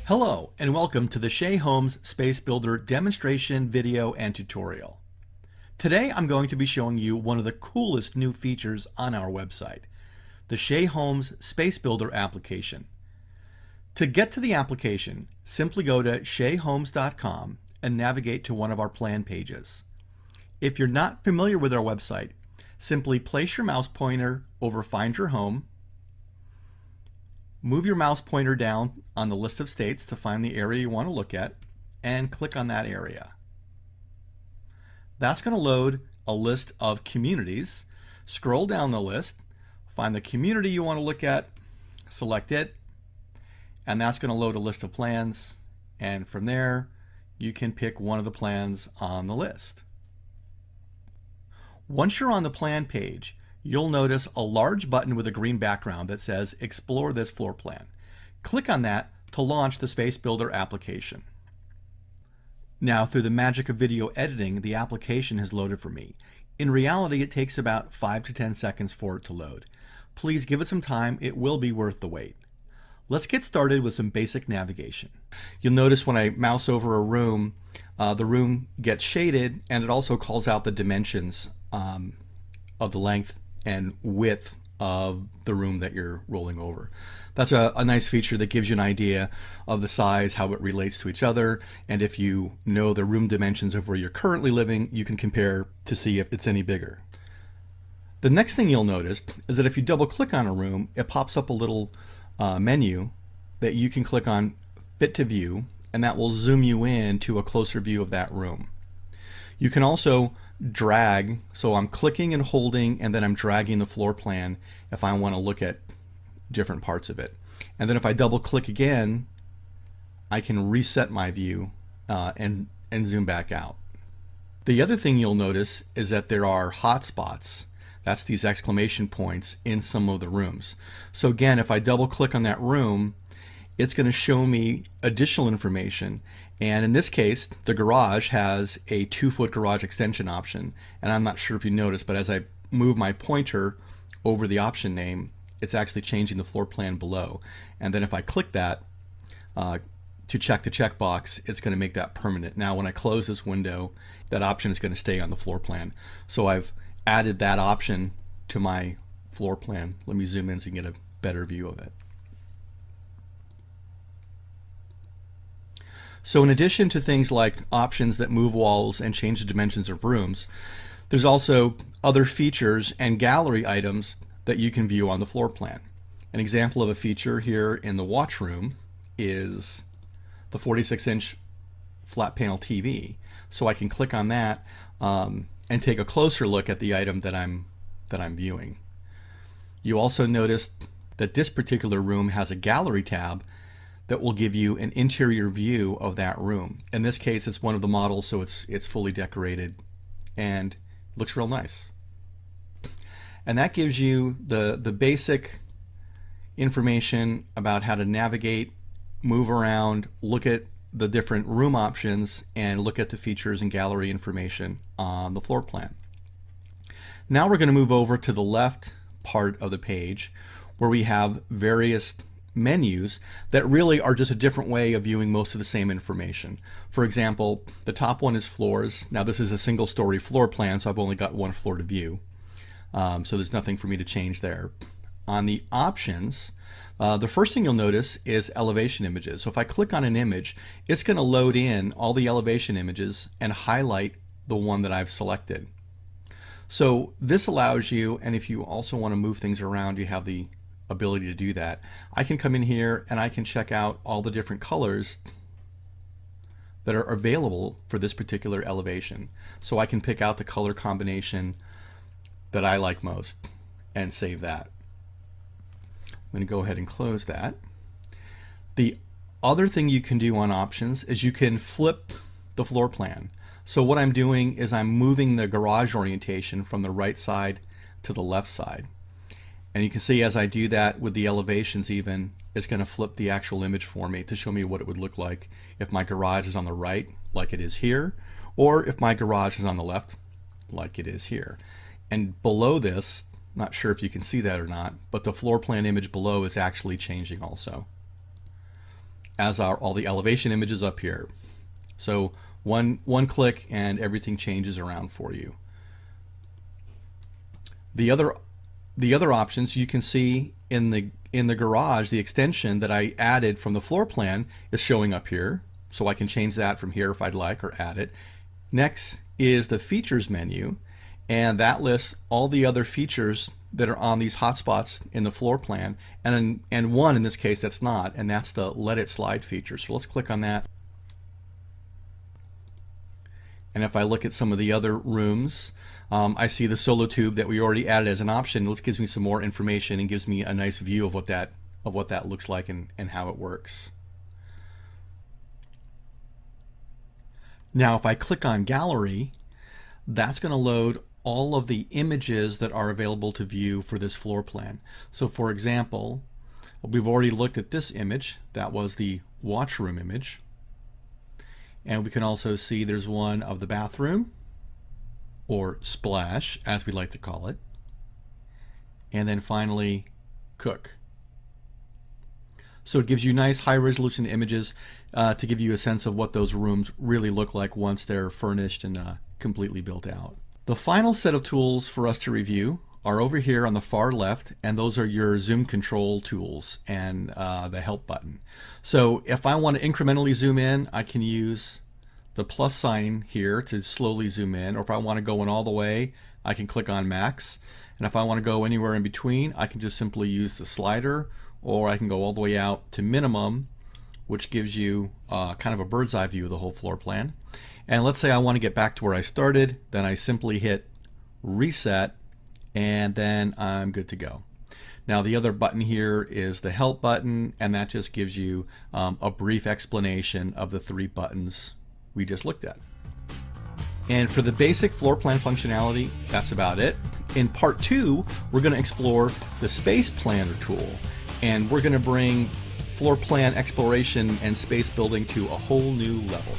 Hello and welcome to the Shea Homes Spacebuilder demonstration video and tutorial. Today I'm going to be showing you one of the coolest new features on our website, the Shea Homes Spacebuilder application. To get to the application, simply go to sheahomes.com and navigate to one of our plan pages. If you're not familiar with our website, simply place your mouse pointer over Find Your Home. Move your mouse pointer down on the list of states to find the area you want to look at and click on that area. That's going to load a list of communities. Scroll down the list, find the community you want to look at, select it, and that's going to load a list of plans, and from there you can pick one of the plans on the list. Once you're on the plan page, you'll notice a large button with a green background that says Explore this floor plan. Click on that to launch the Spacebuilder application. Now, through the magic of video editing, the application has loaded for me. In reality, it takes about 5 to 10 seconds for it to load. Please give it some time, it will be worth the wait. Let's get started with some basic navigation. You'll notice when I mouse over a room, the room gets shaded, and it also calls out the dimensions of the length and width of the room that you're rolling over. That's a nice feature that gives you an idea of the size, how it relates to each other, and if you know the room dimensions of where you're currently living, you can compare to see if it's any bigger. The next thing you'll notice is that if you double click on a room, it pops up a little menu that you can click on Fit to View, and that will zoom you in to a closer view of that room. You can also drag, so I'm clicking and holding and then I'm dragging the floor plan if I want to look at different parts of it. And then if I double click again, I can reset my view and zoom back out. The other thing you'll notice is that there are hotspots. That's these exclamation points in some of the rooms. So again, if I double click on that room, it's going to show me additional information. And in this case, the garage has a 2-foot garage extension option. And I'm not sure if you noticed, but as I move my pointer over the option name, it's actually changing the floor plan below. And then if I click that to check the checkbox, it's going to make that permanent. Now when I close this window, that option is going to stay on the floor plan. So I've added that option to my floor plan. Let me zoom in so you can get a better view of it. So in addition to things like options that move walls and change the dimensions of rooms, there's also other features and gallery items that you can view on the floor plan. An example of a feature here in the watch room is the 46-inch flat panel TV. So I can click on that and take a closer look at the item that I'm viewing. You also notice that this particular room has a gallery tab that will give you an interior view of that room. In this case, it's one of the models, so it's fully decorated and looks real nice. And that gives you the basic information about how to navigate, move around, look at the different room options, and look at the features and gallery information on the floor plan. Now we're going to move over to the left part of the page where we have various menus that really are just a different way of viewing most of the same information. For example, the top one is floors. Now this is a single-story floor plan, so I've only got one floor to view. So there's nothing for me to change there. On the options, the first thing you'll notice is elevation images. So if I click on an image, it's going to load in all the elevation images and highlight the one that I've selected. So this allows you, and if you also want to move things around, you have the ability to do that. I can come in here and I can check out all the different colors that are available for this particular elevation. So I can pick out the color combination that I like most and save that. I'm going to go ahead and close that. The other thing you can do on options is you can flip the floor plan. So what I'm doing is I'm moving the garage orientation from the right side to the left side. And you can see as I do that with the elevations even, it's going to flip the actual image for me to show me what it would look like if my garage is on the right, like it is here, or if my garage is on the left, like it is here. And below this, not sure if you can see that or not, but the floor plan image below is actually changing also. as are all the elevation images up here. So one click and everything changes around for you. The other options you can see in the garage, the extension that I added from the floor plan is showing up here. So I can change that from here if I'd like, or add it. Next is the features menu, and that lists all the other features that are on these hotspots in the floor plan, and one in this case that's not, and that's the let it slide feature. So let's click on that. And if I look at some of the other rooms, I see the solo tube that we already added as an option. This gives me some more information and gives me a nice view of what that looks like and how it works. Now if I click on gallery, that's going to load all of the images that are available to view for this floor plan. So for example, we've already looked at this image. That was the washroom image. And we can also see there's one of the bathroom, or splash as we like to call it. And then finally cook. So it gives you nice high resolution images to give you a sense of what those rooms really look like once they're furnished and completely built out. The final set of tools for us to review are over here on the far left, and those are your zoom control tools and the help button. So if I want to incrementally zoom in, I can use the plus sign here to slowly zoom in, or if I want to go in all the way, I can click on max. And if I want to go anywhere in between, I can just simply use the slider, or I can go all the way out to minimum, which gives you kind of a bird's eye view of the whole floor plan. And let's say I want to get back to where I started, then I simply hit reset, and then I'm good to go. Now the other button here is the help button, and that just gives you a brief explanation of the 3 buttons we just looked at. And for the basic floor plan functionality, that's about it. In part 2, we're going to explore the Space Planner tool, and we're going to bring floor plan exploration and space building to a whole new level.